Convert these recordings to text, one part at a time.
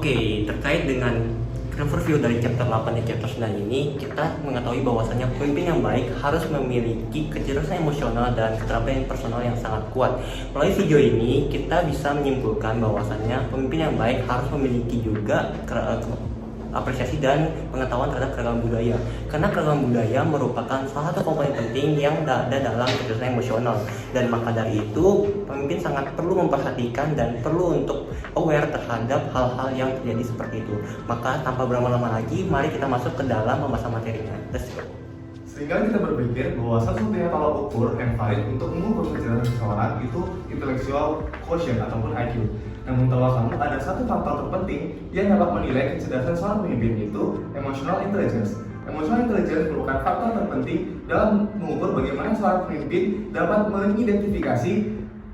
Oke, terkait dengan overview dari chapter 8 dan chapter 9 ini, kita mengetahui bahwasannya pemimpin yang baik harus memiliki kecerdasan emosional dan keterampilan personal yang sangat kuat. Melalui video ini, kita bisa menyimpulkan bahwasannya pemimpin yang baik harus memiliki juga apresiasi dan pengetahuan terhadap keragaman budaya. Karena keragaman budaya merupakan salah satu komponen penting yang ada dalam kecerdasan emosional. Dan maka dari itu, pemimpin sangat perlu memperhatikan dan perlu untuk aware terhadap hal-hal yang terjadi seperti itu. Maka tanpa berlama-lama lagi, mari kita masuk ke dalam pembahasan materinya. Let's go. Sehingga kita berpikir bahwa satu-satunya tolak ukur yang valid untuk mengukur kecerdasan seseorang itu intellectual quotient ataupun IQ. Namun tahukah kamu ada satu faktor terpenting yang dapat menilai kecerdasan seorang pemimpin, itu emotional intelligence. Emotional intelligence merupakan faktor terpenting dalam mengukur bagaimana seorang pemimpin dapat mengidentifikasi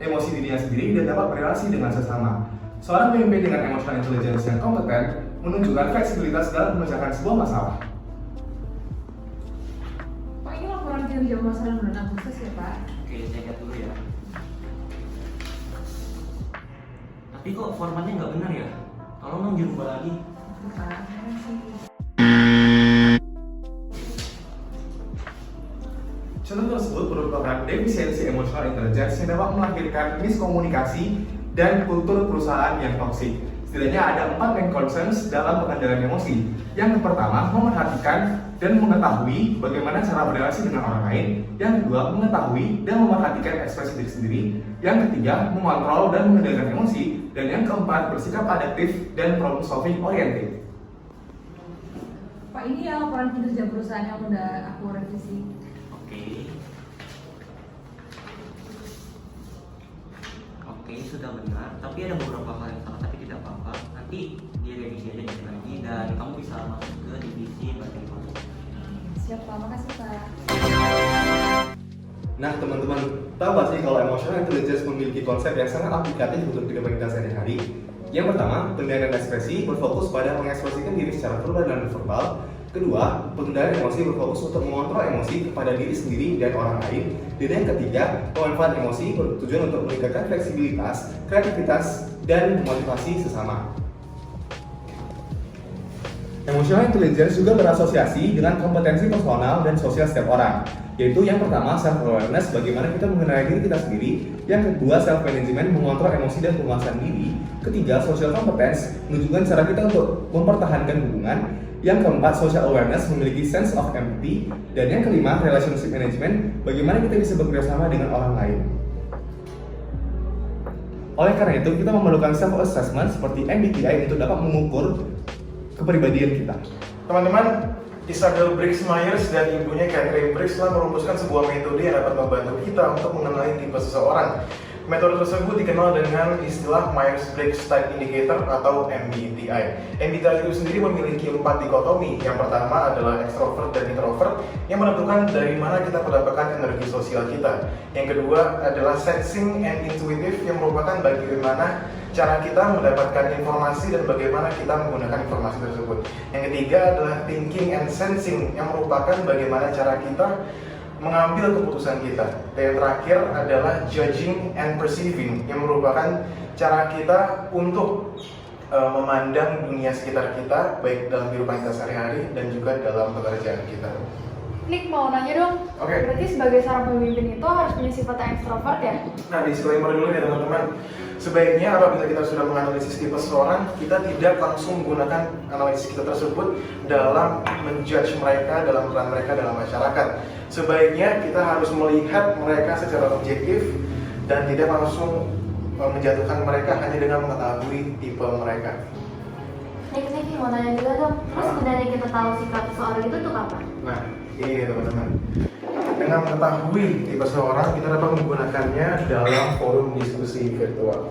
emosi dirinya sendiri dan dapat berrelasi dengan sesama. Seorang pemimpin dengan emotional intelligence yang kompeten menunjukkan fleksibilitas dalam memecahkan sebuah masalah. Pak, ini laporan kinerja pemasaran bulan Agustus ya, Pak? Oke, saya lihat dulu ya. Tapi kok formatnya nggak benar ya? Tolong dong dirubah lagi. Pak, sih. Contoh tersebut merupakan defisiensi emotional intelligence yang dapat melahirkan miskomunikasi dan kultur perusahaan yang toksik. Setidaknya ada 4 main concerns dalam pengendalian emosi. Yang pertama, memerhatikan dan mengetahui bagaimana cara berrelasi dengan orang lain. Yang kedua, mengetahui dan memerhatikan ekspresi diri sendiri. Yang ketiga, mengontrol dan mengendalikan emosi. Dan yang keempat, bersikap adaptif dan problem solving oriented. Pak, ini ya laporan kinerja perusahaan yang udah aku revisi. Oke, sudah benar. Tapi ada beberapa hal yang salah, tapi tidak apa-apa. Nanti direvisi aja dikit lagi dan kamu bisa masuk ke divisi bagian informasi. Siap, Pak. Makasih, Pak. Nah teman-teman, tahu gak sih kalau emotional intelligence memiliki konsep yang sangat aplikatif untuk kehidupan kita sehari-hari? Yang pertama, pengendalian ekspresi berfokus pada mengekspresikan diri secara verbal dan non-verbal. Kedua, pengendalian emosi berfokus untuk mengontrol emosi kepada diri sendiri dan orang lain. Dan yang ketiga, pemanfaatan emosi bertujuan untuk meningkatkan fleksibilitas, kreativitas, dan motivasi sesama. Emotional intelligence juga berasosiasi dengan kompetensi personal dan sosial setiap orang, yaitu yang pertama self-awareness, bagaimana kita mengenali diri kita sendiri. Yang kedua, self-management, mengontrol emosi dan penguasaan diri. Ketiga, social competence, menunjukkan cara kita untuk mempertahankan hubungan. Yang keempat, social awareness, memiliki sense of empathy. Dan yang kelima, relationship management, bagaimana kita bisa bekerja sama dengan orang lain. Oleh karena itu, kita memerlukan self-assessment seperti MBTI untuk dapat mengukur kepribadian kita. Teman-teman, Isabel Briggs Myers dan ibunya Catherine Briggs telah merumuskan sebuah metode yang dapat membantu kita untuk mengenali tipe seseorang. Metode tersebut dikenal dengan istilah Myers-Briggs Type Indicator atau MBTI. MBTI itu sendiri memiliki 4 dikotomi. Yang pertama adalah extrovert dan introvert yang menentukan dari mana kita mendapatkan energi sosial kita. Yang kedua adalah sensing and intuitive yang merupakan bagaimana cara kita mendapatkan informasi dan bagaimana kita menggunakan informasi tersebut. Yang ketiga adalah thinking and sensing yang merupakan bagaimana cara kita mengambil keputusan kita. Dan yang terakhir adalah judging and perceiving yang merupakan cara kita untuk memandang dunia sekitar kita, baik dalam kehidupan kita sehari-hari dan juga dalam pekerjaan kita. Nick, mau nanya dong. Oke. Berarti sebagai seorang pemimpin itu harus punya sifat yang ekstrovert ya? Nah, disclaimer dulu ya teman-teman. Sebaiknya apabila kita sudah menganalisis tipe seseorang, kita tidak langsung menggunakan analisis kita tersebut dalam menjudge mereka, dalam peran mereka dalam masyarakat. Sebaiknya kita harus melihat mereka secara objektif dan tidak langsung menjatuhkan mereka hanya dengan mengetahui tipe mereka. Nick, mau nanya juga dong. Terus sebenarnya kita tahu sikap seseorang itu tuh apa? Nah, ini ya teman-teman. Dengan mengetahui tipe seseorang, kita dapat menggunakannya dalam forum diskusi virtual.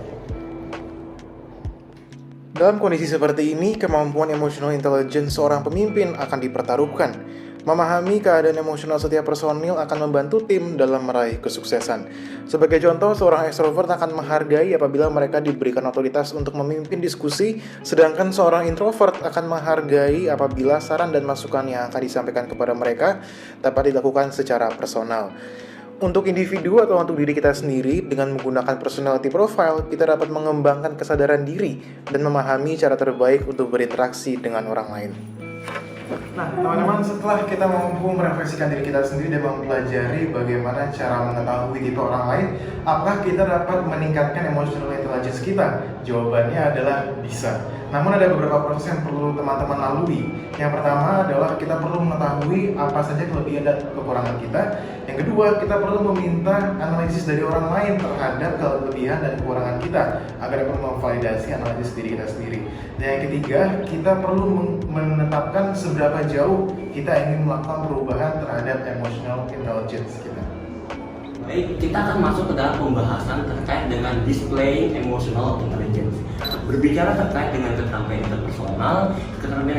Dalam kondisi seperti ini, kemampuan emotional intelligence seorang pemimpin akan dipertaruhkan. Memahami keadaan emosional setiap personil akan membantu tim dalam meraih kesuksesan. Sebagai contoh, seorang ekstrovert akan menghargai apabila mereka diberikan otoritas untuk memimpin diskusi, sedangkan seorang introvert akan menghargai apabila saran dan masukan yang akan disampaikan kepada mereka dapat dilakukan secara personal. Untuk individu atau untuk diri kita sendiri, dengan menggunakan personality profile, kita dapat mengembangkan kesadaran diri dan memahami cara terbaik untuk berinteraksi dengan orang lain. Nah, teman-teman, setelah kita mampu merefleksikan diri kita sendiri dan mempelajari bagaimana cara mengetahui tipe orang lain, apakah kita dapat meningkatkan emotional intelligence kita? Jawabannya adalah bisa. Namun ada beberapa proses yang perlu teman-teman lalui. Yang pertama adalah kita perlu mengetahui apa saja kelebihan dan kekurangan kita. Yang kedua, kita perlu meminta analisis dari orang lain terhadap kelebihan dan kekurangan kita agar dapat memvalidasi analisis diri kita sendiri. Dan yang ketiga, kita perlu menetapkan seberapa jauh kita ingin melakukan perubahan terhadap emotional intelligence kita. Baik, kita akan masuk ke dalam pembahasan terkait dengan displaying emotional intelligence. Berbicara terkait dengan keterampilan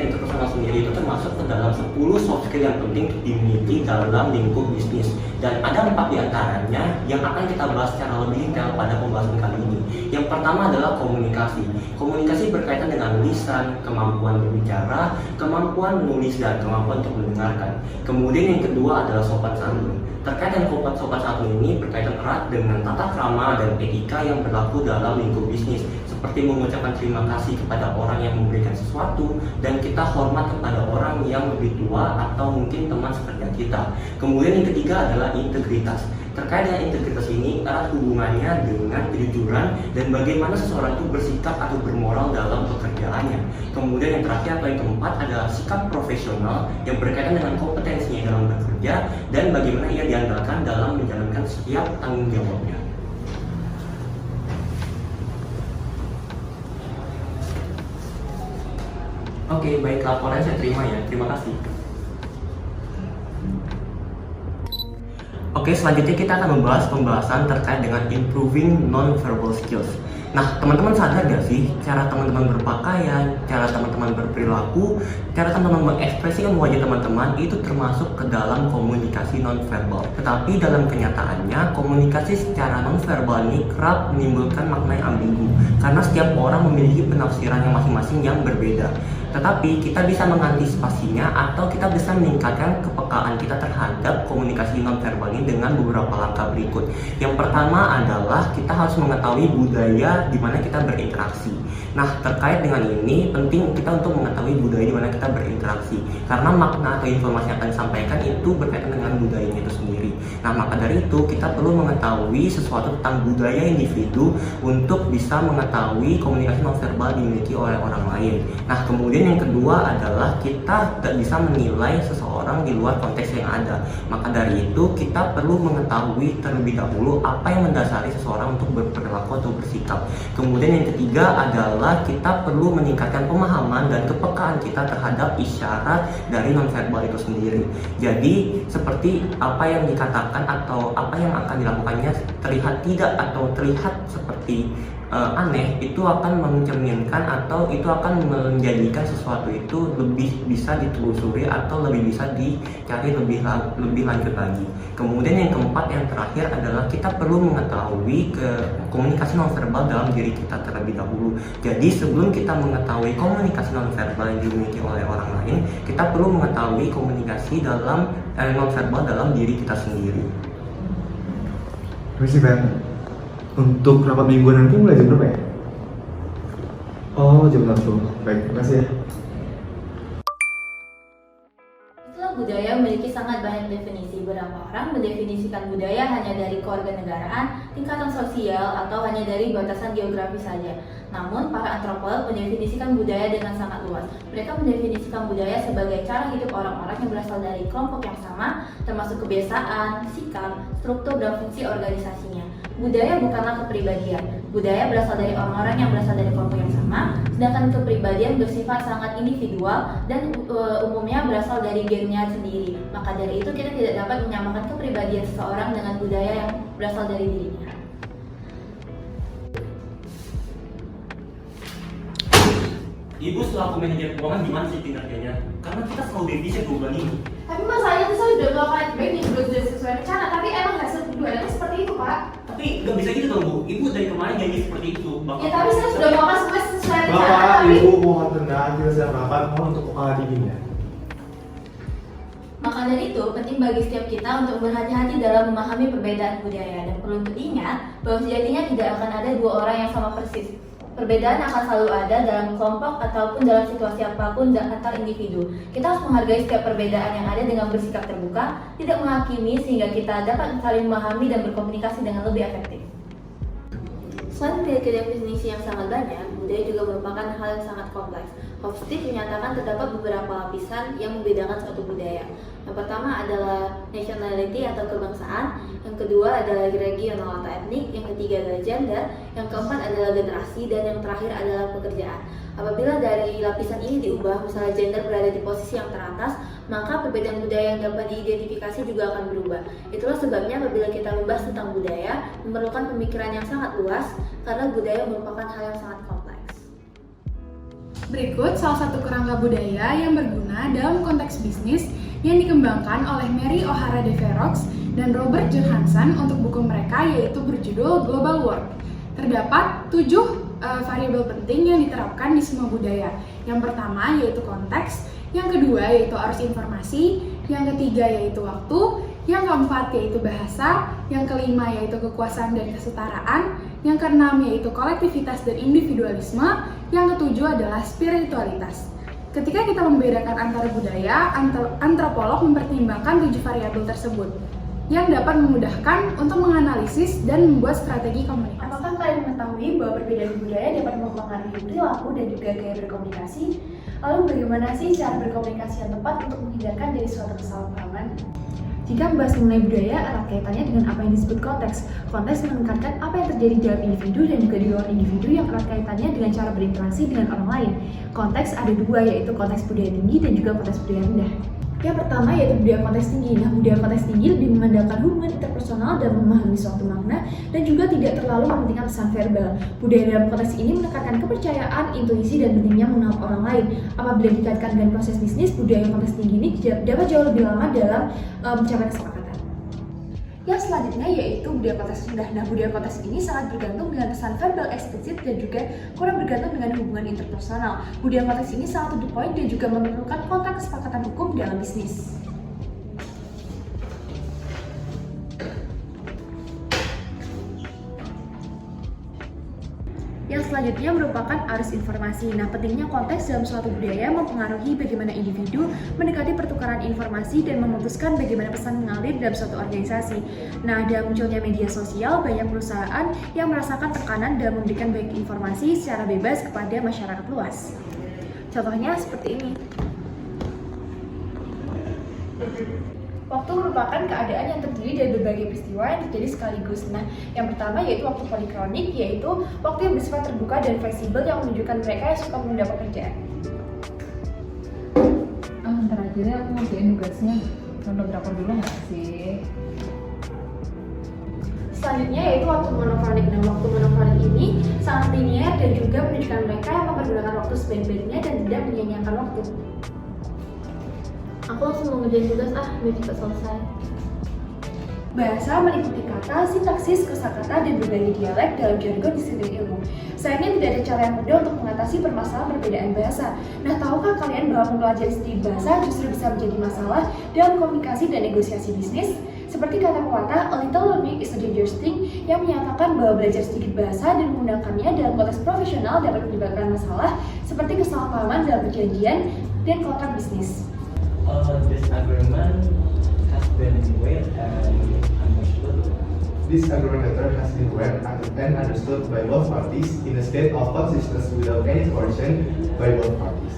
interpersonal sendiri itu termasuk ke dalam 10 soft skill yang penting dimiliki dalam lingkup bisnis. Dan ada 4 diantaranya yang akan kita bahas secara lebih detail pada pembahasan kali ini. Yang pertama adalah komunikasi. Komunikasi berkaitan dengan lisan, kemampuan berbicara, kemampuan menulis, dan kemampuan untuk mendengarkan. Kemudian yang kedua adalah sopan santun. Terkait dengan sopan santun ini berkaitan erat dengan tata krama dan etika yang berlaku dalam lingkup bisnis, seperti mengucapkan terima kasih kepada orang yang memberikan sesuatu dan kita hormat kepada orang yang lebih tua atau mungkin teman sekerja kita. Kemudian yang ketiga adalah integritas. Terkait dengan integritas ini erat hubungannya dengan kejujuran dan bagaimana seseorang itu bersikap atau bermoral dalam pekerjaannya. Kemudian yang terakhir atau yang keempat adalah sikap profesional yang berkaitan dengan kompetensinya dalam bekerja dan bagaimana ia diandalkan dalam menjalankan setiap tanggung jawabnya. Oke, baik, laporan saya terima ya. Terima kasih. Oke, selanjutnya kita akan membahas pembahasan terkait dengan improving non-verbal skills. Nah, teman-teman sadar gak sih cara teman-teman berpakaian, cara teman-teman berperilaku, cara teman-teman mengekspresikan wajah teman-teman itu termasuk ke dalam komunikasi non-verbal. Tetapi dalam kenyataannya, komunikasi secara non-verbal ini kerap menimbulkan makna yang ambigu karena setiap orang memiliki penafsiran yang masing-masing yang berbeda. Tetapi kita bisa mengantisipasinya atau kita bisa meningkatkan kepekaan kita terhadap komunikasi non-verbal ini dengan beberapa langkah berikut. Yang pertama adalah kita harus mengetahui budaya di mana kita berinteraksi. Nah, terkait dengan ini penting kita untuk mengetahui budaya di mana kita berinteraksi karena makna atau informasi yang akan disampaikan itu berkaitan dengan budayanya itu sendiri. Nah, maka dari itu kita perlu mengetahui sesuatu tentang budaya individu untuk bisa mengetahui komunikasi non-verbal dimiliki oleh orang lain. Nah, kemudian yang kedua adalah kita tidak bisa menilai seseorang di luar konteks yang ada. Maka dari itu kita perlu mengetahui terlebih dahulu apa yang mendasari seseorang untuk berperilaku atau bersikap. Kemudian yang ketiga adalah kita perlu meningkatkan pemahaman dan kepekaan kita terhadap isyarat dari nonverbal itu sendiri. Jadi seperti apa yang dikatakan atau apa yang akan dilakukannya terlihat tidak atau terlihat seperti aneh, itu akan mencerminkan atau itu akan menjadikan sesuatu itu lebih bisa ditelusuri atau lebih bisa dicari lebih lanjut lagi. Kemudian yang keempat, yang terakhir adalah kita perlu mengetahui komunikasi nonverbal dalam diri kita terlebih dahulu. Jadi sebelum kita mengetahui komunikasi nonverbal yang dimiliki oleh orang lain, kita perlu mengetahui komunikasi dalam nonverbal dalam diri kita sendiri. Permisi, Ben. Untuk rapat mingguan nanti mulai jam berapa ya? Oh, jam 1. Baik, terima kasih ya. Istilah budaya memiliki sangat banyak definisi. Beberapa orang mendefinisikan budaya hanya dari kewarganegaraan, tingkatan sosial, atau hanya dari batasan geografis saja. Namun, para antropolog mendefinisikan budaya dengan sangat luas. Mereka mendefinisikan budaya sebagai cara hidup orang-orang yang berasal dari kelompok yang sama, termasuk kebiasaan, sikap, struktur, dan fungsi organisasinya. Budaya bukanlah kepribadian. Budaya berasal dari orang-orang yang berasal dari kelompok yang sama, sedangkan kepribadian bersifat sangat individual dan umumnya berasal dari gennya sendiri. Maka dari itu kita tidak dapat menyamakan kepribadian seseorang dengan budaya yang berasal dari dirinya. Ibu selaku manajer keuangan gimana sih kinerjanya? Karena kita selalu defisit 2 bulan ini. Tapi masalahnya itu saya sudah melakukan baik dan sudah sesuai rencana, tapi emang hasil penjualannya seperti itu, Pak. Tapi nggak bisa gitu dong, Bu. Ibu dari kemarin janji seperti itu. Ya tapi saya sudah melakukan semua sesuai rencana. Bapak, tapi Ibu mohon tenang, kita sedang rapat, mohon untuk kepala dinginnya. Maka dari itu, penting bagi setiap kita untuk berhati-hati dalam memahami perbedaan budaya dan perlu diingat bahwa sejatinya tidak akan ada dua orang yang sama persis. Perbedaan akan selalu ada dalam kelompok ataupun dalam situasi apapun antar individu. Kita harus menghargai setiap perbedaan yang ada dengan bersikap terbuka, tidak menghakimi sehingga kita dapat saling memahami dan berkomunikasi dengan lebih efektif. Selain memiliki definisi yang sangat banyak, budaya juga merupakan hal yang sangat kompleks. Hofstede menyatakan terdapat beberapa lapisan yang membedakan suatu budaya. Yang pertama adalah nationality atau kebangsaan, yang kedua adalah regional atau etnik, yang ketiga adalah gender, yang keempat adalah generasi, dan yang terakhir adalah pekerjaan. Apabila dari lapisan ini diubah, misalnya gender berada di posisi yang teratas, maka perbedaan budaya yang dapat diidentifikasi juga akan berubah. Itulah sebabnya apabila kita membahas tentang budaya, memerlukan pemikiran yang sangat luas, karena budaya merupakan hal yang sangat kompleks. Berikut salah satu kerangka budaya yang berguna dalam konteks bisnis yang dikembangkan oleh Mary O'Hara de Verrox dan Robert Johansson untuk buku mereka yaitu berjudul Global Work. Terdapat 7 variabel penting yang diterapkan di semua budaya. Yang pertama yaitu konteks, yang kedua yaitu arus informasi, yang ketiga yaitu waktu, yang keempat yaitu bahasa, yang kelima yaitu kekuasaan dan kesetaraan, yang keenam yaitu kolektivitas dan individualisme, yang ketujuh adalah spiritualitas. Ketika kita membedakan antara budaya, antropolog mempertimbangkan 7 variabel tersebut yang dapat memudahkan untuk menganalisis dan membuat strategi komunikasi. Apakah kalian mengetahui bahwa perbedaan budaya dapat mempengaruhi perilaku dan juga gaya berkomunikasi? Lalu bagaimana sih cara berkomunikasi yang tepat untuk menghindarkan dari suatu kesalahpahaman? Jika membahas mengenai budaya, erat kaitannya dengan apa yang disebut konteks. Konteks menekankan apa yang terjadi dalam individu dan juga di luar individu yang erat kaitannya dengan cara berinteraksi dengan orang lain. Konteks ada dua, yaitu konteks budaya tinggi dan juga konteks budaya rendah. Yang pertama yaitu budaya konteks tinggi. Nah, budaya konteks tinggi lebih memandangkan hubungan interpersonal dan memahami suatu makna dan juga tidak terlalu mementingkan pesan verbal. Budaya dalam konteks ini menekankan kepercayaan, intuisi, dan pentingnya mengenal orang lain. Apabila dikaitkan dengan proses bisnis, budaya konteks tinggi ini dapat jauh lebih lama dalam mencapai kesepakatan. Yang selanjutnya yaitu budaya konteks rendah. Nah, budaya konteks ini sangat bergantung dengan pesan verbal eksplisit dan juga kurang bergantung dengan hubungan interpersonal. Budaya konteks ini sangat to the point dan juga memerlukan kontrak kesepakatan hukum dalam bisnis. Yang selanjutnya merupakan arus informasi. Nah, pentingnya konteks dalam suatu budaya mempengaruhi bagaimana individu mendekati pertukaran informasi dan memutuskan bagaimana pesan mengalir dalam suatu organisasi. Nah, dalam munculnya media sosial, banyak perusahaan yang merasakan tekanan dalam memberikan baik informasi secara bebas kepada masyarakat luas. Contohnya seperti ini. Waktu merupakan keadaan yang terdiri dari berbagai peristiwa yang terjadi sekaligus. Nah, yang pertama yaitu waktu polikronik, yaitu waktu yang bersifat terbuka dan fleksibel yang menunjukkan mereka yang suka menunda pekerjaan. Ntar aja deh, aku ngerjain tugasnya. Nonton drakor dulu nggak sih? Selanjutnya yaitu waktu monofronik. Nah, waktu monofronik ini sangat linear dan juga menunjukkan mereka yang mempergunakan waktu sebaik-baiknya dan tidak menyia-nyiakan waktu. Aku langsung mau ngerjain tugas, biar cepat selesai. Bahasa meliputi kata, sintaksis, kosakata, dan berbagai dialek dalam jargon disiplin ilmu. Sayangnya tidak ada cara yang mudah untuk mengatasi permasalahan perbedaan bahasa. Nah, tahukah kalian bahwa mempelajari studi bahasa justru bisa menjadi masalah dalam komunikasi dan negosiasi bisnis? Seperti kata pepatah, a little learning is a dangerous thing, yang menyatakan bahwa belajar sedikit bahasa dan menggunakannya dalam konteks profesional dapat menyebabkan masalah seperti kesalahpahaman dalam perjanjian dan kontrak bisnis. This agreement has been read and understood. This agreement letter has been read and understood by both parties in a state of consistency without any coercion by both parties.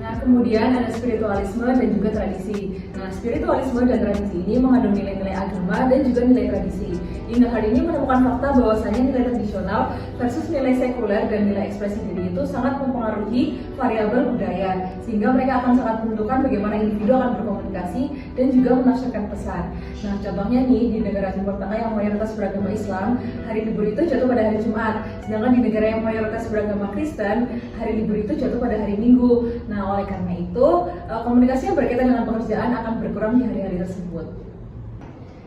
Nah, kemudian ada spiritualisme dan juga tradisi. Nah, spiritualisme dan tradisi ini mengandung nilai-nilai agama dan juga nilai tradisi. Hingga hal ini menemukan fakta bahwasanya nilai tradisional versus nilai sekuler dan nilai ekspresi diri itu sangat mempengaruhi variabel budaya, sehingga mereka akan sangat menentukan bagaimana individu akan berkomunikasi dan juga menafsirkan pesan. Nah, contohnya nih, di negara Timur Tengah yang mayoritas beragama Islam, hari libur itu jatuh pada hari Jumat, sedangkan di negara yang mayoritas beragama Kristen, hari libur itu jatuh pada hari Minggu. Nah, oleh karena itu, komunikasi yang berkaitan dengan pekerjaan akan berkurang di hari-hari tersebut.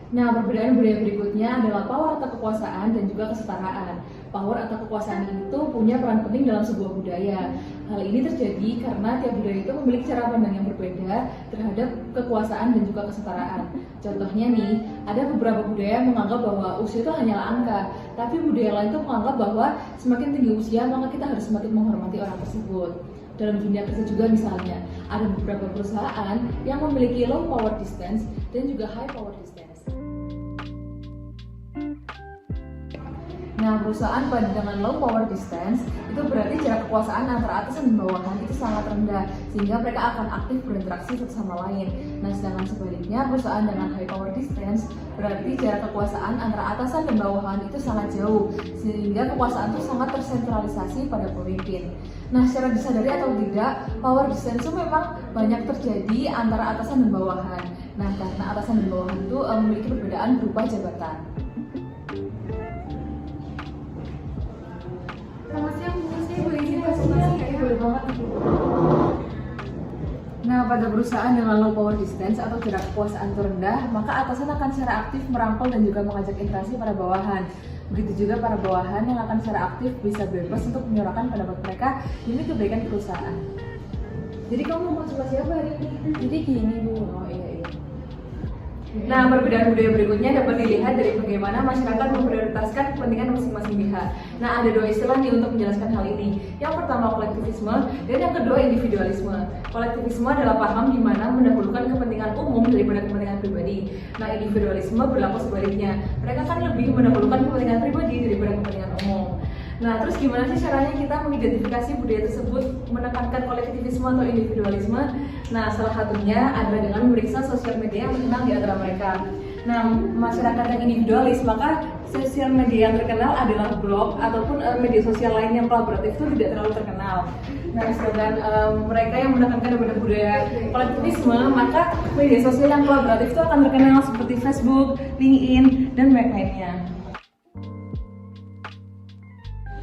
Nah, perbedaan budaya berikutnya adalah power atau kekuasaan dan juga kesetaraan. Power atau kekuasaan itu punya peran penting dalam sebuah budaya. Hal ini terjadi karena tiap budaya itu memiliki cara pandang yang berbeda terhadap kekuasaan dan juga kesetaraan. Contohnya nih, ada beberapa budaya yang menganggap bahwa usia itu hanyalah angka, tapi budaya lain itu menganggap bahwa semakin tinggi usia maka kita harus semakin menghormati orang tersebut. Dalam dunia kerja juga misalnya, ada beberapa perusahaan yang memiliki low power distance dan juga high power distance. Nah, perusahaan dengan low power distance itu berarti jarak kekuasaan antara atasan dan bawahan itu sangat rendah, sehingga mereka akan aktif berinteraksi satu sama lain. Nah, sedangkan sebaliknya perusahaan dengan high power distance berarti jarak kekuasaan antara atasan dan bawahan itu sangat jauh, sehingga kekuasaan itu sangat tersentralisasi pada pemimpin. Nah, secara disadari atau tidak, power distance itu memang banyak terjadi antara atasan dan bawahan. Nah, karena atasan dan bawahan itu memiliki perbedaan berupa jabatan. Selamat siang, Bu. Saya boleh izin konsultasi ya? Boleh banget. Nah, pada perusahaan dengan low power distance atau jarak kekuasaan rendah, maka atasan akan secara aktif merangkul dan juga mengajak interaksi para bawahan. Begitu juga para bawahan yang akan secara aktif bisa bebas untuk menyuarakan pendapat mereka demi kebaikan perusahaan. Jadi kamu mau konsultasi apa hari ini? Jadi gini, Bu. Oh iya. Nah, perbedaan budaya berikutnya dapat dilihat dari bagaimana masyarakat memprioritaskan kepentingan masing-masing pihak. Nah, ada dua istilah nih untuk menjelaskan hal ini. Yang pertama kolektivisme dan yang kedua individualisme. Kolektivisme adalah paham di mana mendahulukan kepentingan umum daripada kepentingan pribadi. Nah, individualisme berlaku sebaliknya. Mereka kan lebih mendahulukan kepentingan pribadi daripada kepentingan umum. Nah, terus gimana sih caranya kita mengidentifikasi budaya tersebut menekankan kolektivisme atau individualisme? Nah, salah satunya adalah dengan memeriksa sosial media yang terkenal di antara mereka. Nah, masyarakat yang individualis, maka sosial media yang terkenal adalah blog ataupun media sosial lain yang kolaboratif itu tidak terlalu terkenal. Nah, sedangkan mereka yang menekankan kepada budaya kolektivisme, maka media sosial yang kolaboratif itu akan terkenal seperti Facebook, LinkedIn, dan lain-lainnya.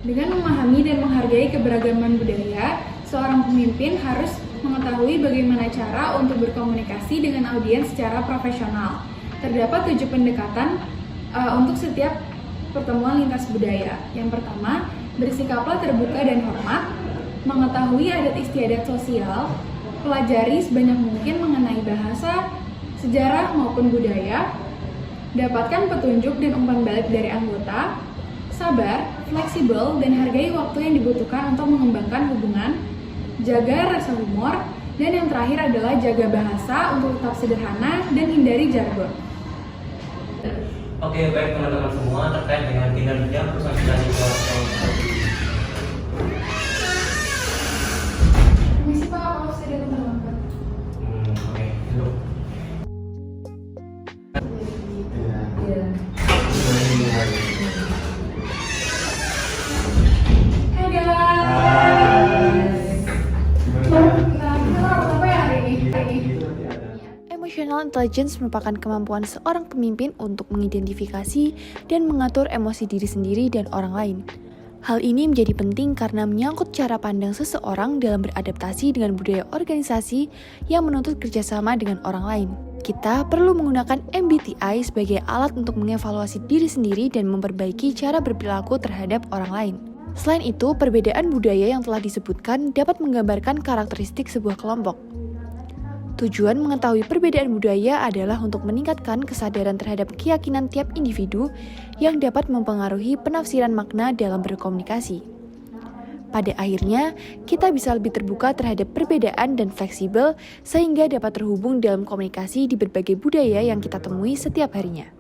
Dengan memahami dan menghargai keberagaman budaya, seorang pemimpin harus mengetahui bagaimana cara untuk berkomunikasi dengan audiens secara profesional. Terdapat 7 pendekatan untuk setiap pertemuan lintas budaya. Yang pertama, bersikaplah terbuka dan hormat, mengetahui adat istiadat sosial, pelajari sebanyak mungkin mengenai bahasa, sejarah maupun budaya, dapatkan petunjuk dan umpan balik dari anggota, sabar, fleksibel, dan hargai waktu yang dibutuhkan untuk mengembangkan hubungan, jaga rasa humor, dan yang terakhir adalah jaga bahasa untuk tetap sederhana dan hindari jargon. Oke, baik teman-teman semua, terkait dengan kinerja perusahaan dari Permisi Pak, maaf saya datang terlambat. Oke, duduk. Hai guys. Kita apa ya hari ini? Emotional intelligence merupakan kemampuan seorang pemimpin untuk mengidentifikasi dan mengatur emosi diri sendiri dan orang lain. Hal ini menjadi penting karena menyangkut cara pandang seseorang dalam beradaptasi dengan budaya organisasi yang menuntut kerjasama dengan orang lain. Kita perlu menggunakan MBTI sebagai alat untuk mengevaluasi diri sendiri dan memperbaiki cara berperilaku terhadap orang lain. Selain itu, perbedaan budaya yang telah disebutkan dapat menggambarkan karakteristik sebuah kelompok. Tujuan mengetahui perbedaan budaya adalah untuk meningkatkan kesadaran terhadap keyakinan tiap individu yang dapat mempengaruhi penafsiran makna dalam berkomunikasi. Pada akhirnya, kita bisa lebih terbuka terhadap perbedaan dan fleksibel sehingga dapat terhubung dalam komunikasi di berbagai budaya yang kita temui setiap harinya.